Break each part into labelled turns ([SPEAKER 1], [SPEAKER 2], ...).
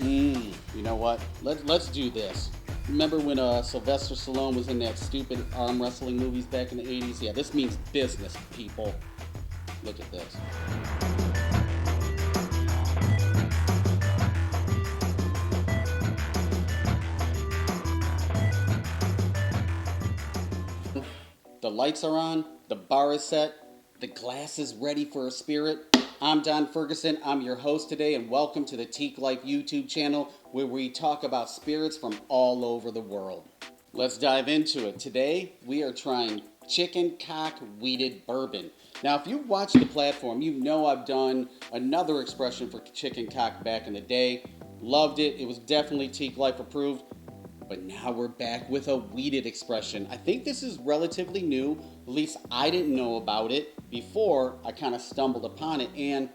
[SPEAKER 1] You know what? Let's do this. Remember when Sylvester Stallone was in that stupid arm wrestling movies back in the 80s? Yeah, this means business, people. Look at this. The lights are on, the bar is set, the glass is ready for a spirit. I'm Don Ferguson, I'm your host today, and welcome to the Teeqlife YouTube channel where we talk about spirits from all over the world. Let's dive into it. Today, we are trying chicken cock wheated bourbon. Now, if you've watched the platform, you know I've done another expression for chicken cock back in the day. Loved it. It was definitely Teeqlife approved. But now we're back with a wheated expression. I think this is relatively new. At least I didn't know about it before I kind of stumbled upon it. And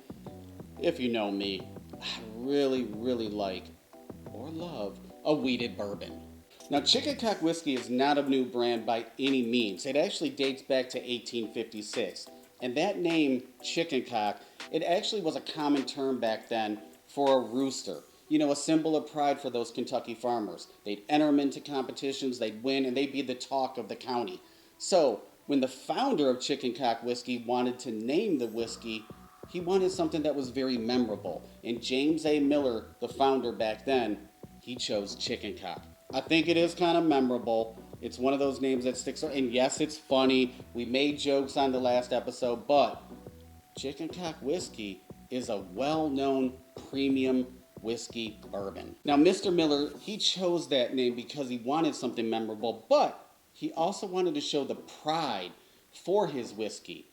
[SPEAKER 1] if you know me, I really like or love a wheated bourbon. Now, chicken cock whiskey is not a new brand by any means. It actually dates back to 1856. And that name, chicken cock, it actually was a common term back then for a rooster. You know, a symbol of pride for those Kentucky farmers. They'd enter them into competitions, they'd win, and they'd be the talk of the county. So, when the founder of chicken cock whiskey wanted to name the whiskey, he wanted something that was very memorable. And James A. Miller, the founder back then, he chose chicken cock. I think it is kind of memorable. It's one of those names that sticks. And yes, it's funny. We made jokes on the last episode, but chicken cock whiskey is a well-known premium whiskey bourbon. Now, Mr. Miller, he chose that name because he wanted something memorable, but he also wanted to show the pride for his whiskey,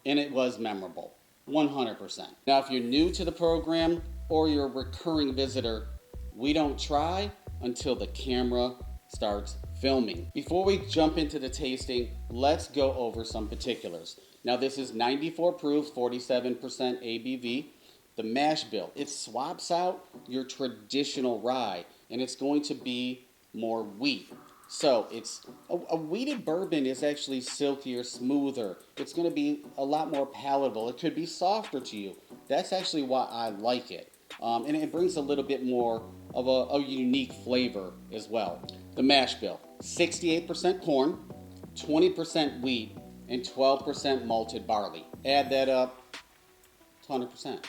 [SPEAKER 1] and it was memorable, 100%. Now, if you're new to the program or you're a recurring visitor, we don't try until the camera starts filming. Before we jump into the tasting, let's go over some particulars. Now, this is 94 proof, 47% ABV. The mash bill, it swaps out your traditional rye, and it's going to be more wheat. So it's a wheated bourbon is actually silkier, smoother. It's going to be a lot more palatable. It could be softer to you. That's actually why I like it. And it brings a little bit more of a unique flavor as well. The mash bill, 68% corn, 20% wheat, and 12% malted barley. Add that up, it's 100%.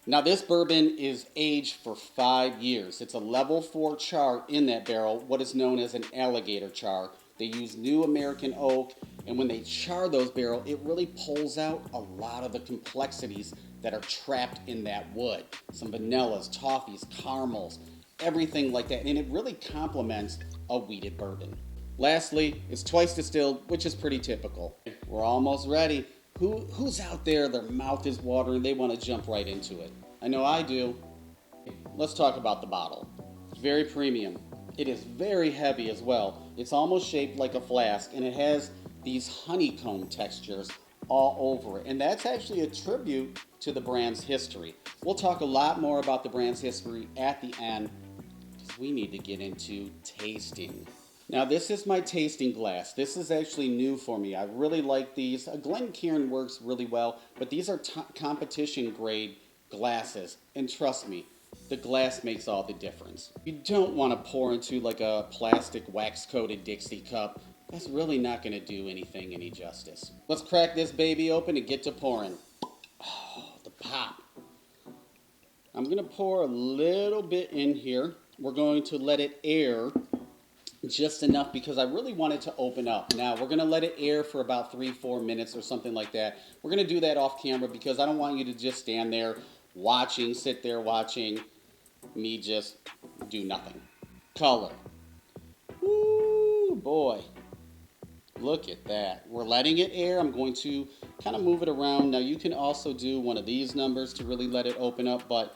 [SPEAKER 1] Now, this bourbon is aged for 5 years. It's a level 4 char in that barrel, what is known as an alligator char. They use new American oak, and when they char those barrels, it really pulls out a lot of the complexities that are trapped in that wood. Some vanillas, toffees, caramels, everything like that, and it really complements a wheated bourbon. Lastly, it's twice distilled, which is pretty typical. We're almost ready. Who's out there, their mouth is watering, they want to jump right into it? I know I do. Let's talk about the bottle. It's very premium. It is very heavy as well. It's almost shaped like a flask, and it has these honeycomb textures all over it. And that's actually a tribute to the brand's history. We'll talk a lot more about the brand's history at the end, because we need to get into tasting. Now, this is my tasting glass. This is actually new for me. I really like these. Glencairn works really well, but these are competition grade glasses. And trust me, the glass makes all the difference. You don't want to pour into like a plastic wax-coated Dixie cup. That's really not going to do anything any justice. Let's crack this baby open and get to pouring. Oh, the pop. I'm going to pour a little bit in here. We're going to let it air just enough because I really want it to open up. Now, we're going to let it air for about 3-4 minutes or something like that. We're going to do that off camera because I don't want you to just stand there sit there watching me just do nothing. Color. Woo, boy. Look at that. We're letting it air. I'm going to kind of move it around. Now, you can also do one of these numbers to really let it open up, but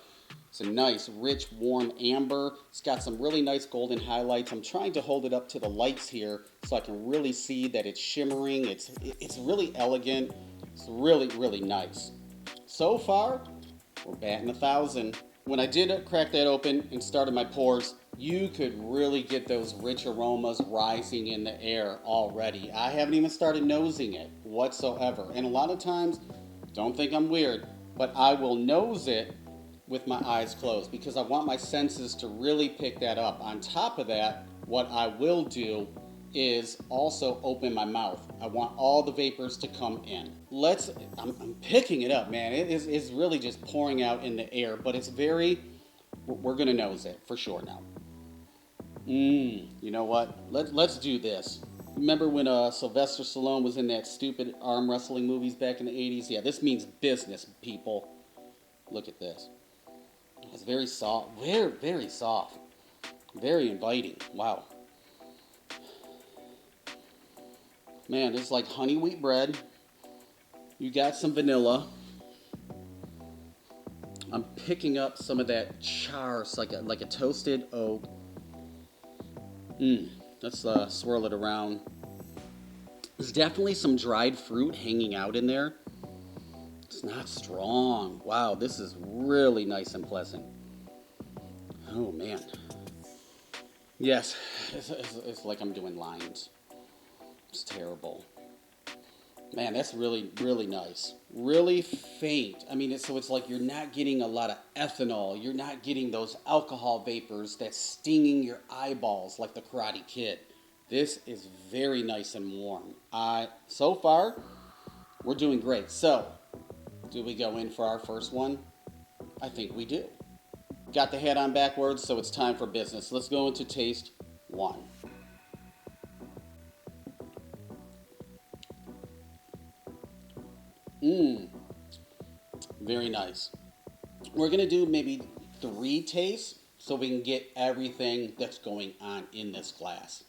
[SPEAKER 1] it's a nice, rich, warm amber. It's got some really nice golden highlights. I'm trying to hold it up to the lights here so I can really see that it's shimmering. It's really elegant. It's really nice. So far, we're batting 1,000. When I did crack that open and started my pours, you could really get those rich aromas rising in the air already. I haven't even started nosing it whatsoever. And a lot of times, don't think I'm weird, but I will nose it with my eyes closed because I want my senses to really pick that up. On top of that, what I will do is also open my mouth. I want all the vapors to come in. I'm picking it up, man. It's really just pouring out in the air, but it's very, we're gonna nose it for sure now. You know what? Let's do this. Remember when Sylvester Stallone was in that stupid arm wrestling movies back in the 80s? Yeah, this means business, people. Look at this. It's very soft, very, very soft. Very inviting. Wow. Man, it's like honey wheat bread. You got some vanilla. I'm picking up some of that char, it's like a toasted oak. Let's swirl it around. There's definitely some dried fruit hanging out in there. It's not strong. Wow, this is really nice and pleasant. Oh, man. Yes, it's like I'm doing lines. It's terrible. Man, that's really, really nice. Really faint. I mean, it's like you're not getting a lot of ethanol. You're not getting those alcohol vapors that's stinging your eyeballs like the Karate Kid. This is very nice and warm. So far, we're doing great. So, do we go in for our first one? I think we do. Got the hat on backwards, so it's time for business. Let's go into taste one. Very nice. We're going to do maybe 3 tastes so we can get everything that's going on in this glass.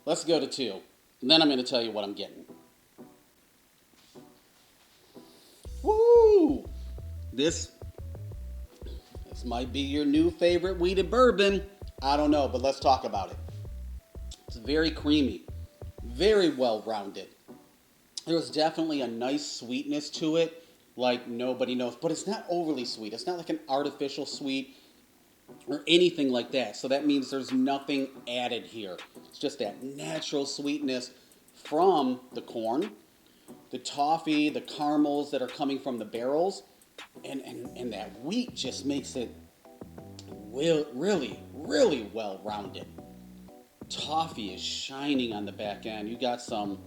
[SPEAKER 1] Let's go to 2. And then I'm going to tell you what I'm getting. Woo! This might be your new favorite wheated bourbon. I don't know, but let's talk about it. It's very creamy, very well-rounded. There's definitely a nice sweetness to it, like nobody knows, but it's not overly sweet. It's not like an artificial sweet or anything like that. So that means there's nothing added here. It's just that natural sweetness from the corn, the toffee, the caramels that are coming from the barrels, and that wheat just makes it really, really well-rounded. Toffee is shining on the back end. You got some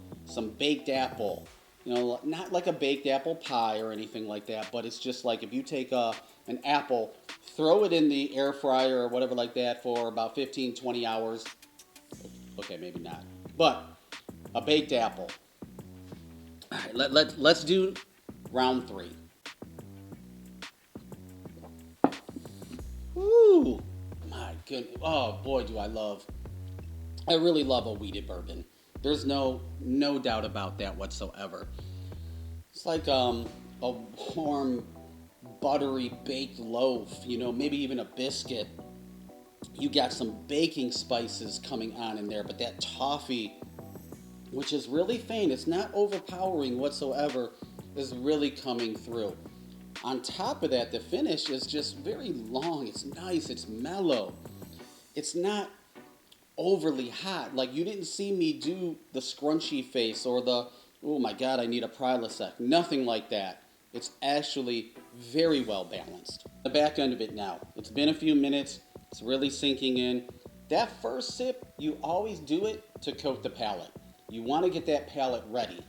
[SPEAKER 1] baked apple. You know, not like a baked apple pie or anything like that, but it's just like if you take an apple, throw it in the air fryer or whatever like that for about 15, 20 hours. Okay, maybe not. But a baked apple. All right, let's do round 3. Woo! My goodness. Oh, boy, do I really love a wheated bourbon. There's no doubt about that whatsoever. It's like a warm, buttery baked loaf, you know, maybe even a biscuit. You got some baking spices coming on in there, but that toffee, which is really faint, it's not overpowering whatsoever, is really coming through. On top of that, the finish is just very long. It's nice. It's mellow. It's not overly hot. Like, you didn't see me do the scrunchy face or the, oh my God, I need a Prilosec. Nothing like that. It's actually very well balanced. The back end of it now. It's been a few minutes. It's really sinking in. That first sip, you always do it to coat the palate. You want to get that palate ready.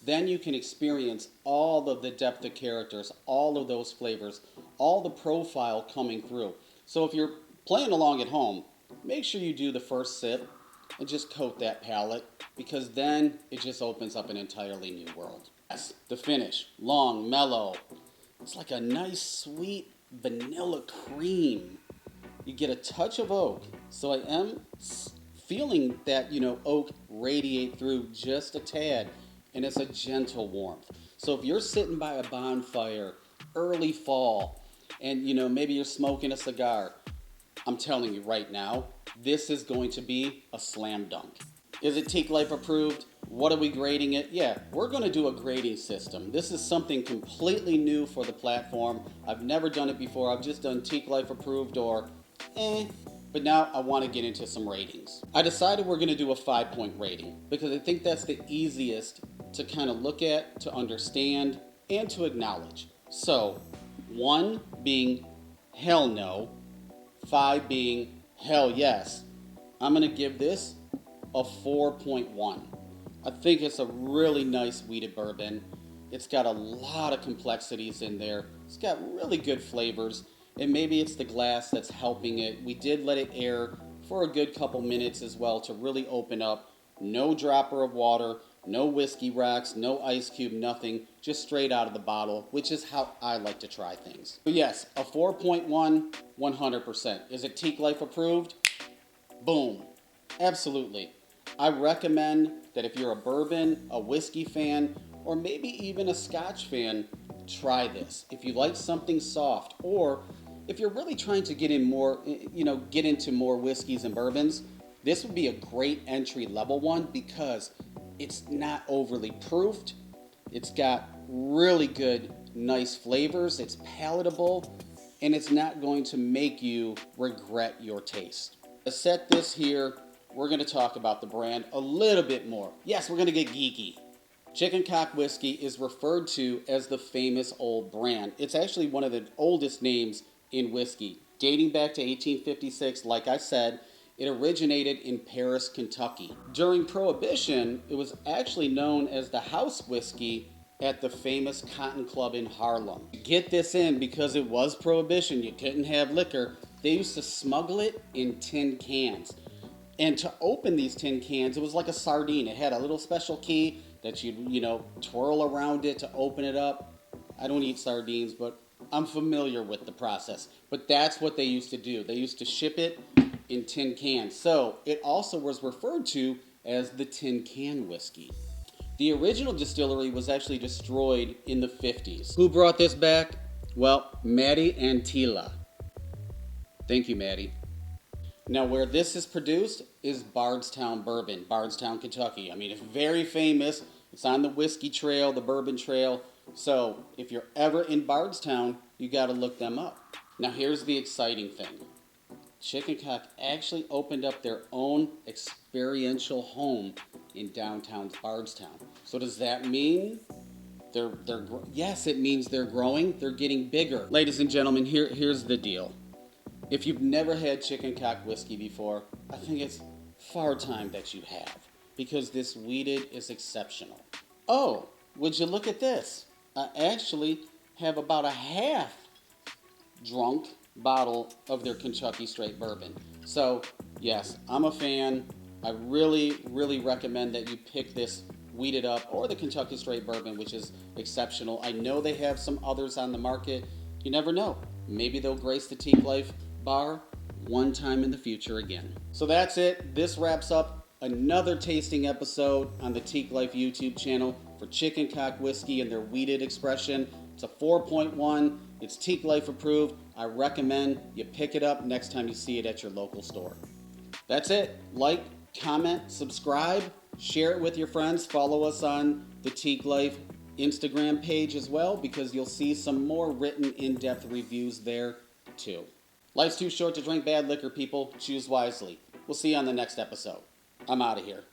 [SPEAKER 1] Then you can experience all of the depth of characters, all of those flavors, all the profile coming through. So if you're playing along at home, make sure you do the first sip and just coat that palate, because then it just opens up an entirely new world. Yes, the finish, long, mellow. It's like a nice, sweet vanilla cream. You get a touch of oak. So I am feeling that, oak radiate through just a tad, and it's a gentle warmth. So if you're sitting by a bonfire, early fall, and, maybe you're smoking a cigar, I'm telling you right now, this is going to be a slam dunk. Is it Teeqlife approved? What are we grading it? Yeah, we're going to do a grading system. This is something completely new for the platform. I've never done it before. I've just done Teeqlife approved or but now I want to get into some ratings. I decided we're going to do a 5-point rating because I think that's the easiest to kind of look at, to understand, and to acknowledge. So, 1 being hell no, 5 being hell yes. I'm going to give this a 4.1. I think it's a really nice wheated bourbon. It's got a lot of complexities in there. It's got really good flavors, and maybe it's the glass that's helping it. We did let it air for a good couple minutes as well to really open up. No dropper of water, no whiskey rocks, no ice cube, nothing. Just straight out of the bottle, which is how I like to try things. But yes, a 4.1, 100%. Is it Teeqlife approved? Boom. Absolutely. I recommend that if you're a bourbon, a whiskey fan, or maybe even a Scotch fan, try this. If you like something soft, or if you're really trying to get in more, get into more whiskeys and bourbons, this would be a great entry level one because it's not overly proofed. It's got really good, nice flavors. It's palatable, and it's not going to make you regret your taste. To set this here, we're going to talk about the brand a little bit more. Yes, we're going to get geeky. Chicken Cock Whiskey is referred to as the famous old brand. It's actually one of the oldest names in whiskey, dating back to 1856. Like I said, it originated in Paris, Kentucky. During Prohibition, it was actually known as the house whiskey at the famous Cotton Club in Harlem. Get this in, because it was Prohibition, you couldn't have liquor. They used to smuggle it in tin cans. And to open these tin cans, it was like a sardine. It had a little special key that you'd, twirl around it to open it up. I don't eat sardines, but I'm familiar with the process. But that's what they used to do. They used to ship it in tin cans. So it also was referred to as the tin can whiskey. The original distillery was actually destroyed in the 50s. Who brought this back? Well, Maddie and Tila. Thank you, Maddie. Now, where this is produced is Bardstown Bourbon, Bardstown, Kentucky. I mean, it's very famous. It's on the whiskey trail, the bourbon trail. So if you're ever in Bardstown, you got to look them up. Now, here's the exciting thing. Chicken Cock actually opened up their own experiential home in downtown Bardstown. So does that mean yes, it means they're growing. They're getting bigger. Ladies and gentlemen, here's the deal. If you've never had Chicken Cock whiskey before, I think it's far time that you have, because this wheated is exceptional. Oh, would you look at this? I actually have about a half drunk bottle of their Kentucky Straight Bourbon. So, yes, I'm a fan. I really, really recommend that you pick this wheated up or the Kentucky Straight Bourbon, which is exceptional. I know they have some others on the market. You never know. Maybe they'll grace the Teeqlife bar one time in the future again. So that's it. This wraps up another tasting episode on the Teeqlife YouTube channel for Chicken Cock Whiskey and their wheated expression. It's a 4.1. It's Teeqlife approved. I recommend you pick it up next time you see it at your local store. That's it. Like, comment, subscribe, share it with your friends. Follow us on the Teeqlife Instagram page as well, because you'll see some more written in-depth reviews there too. Life's too short to drink bad liquor, people. Choose wisely. We'll see you on the next episode. I'm out of here.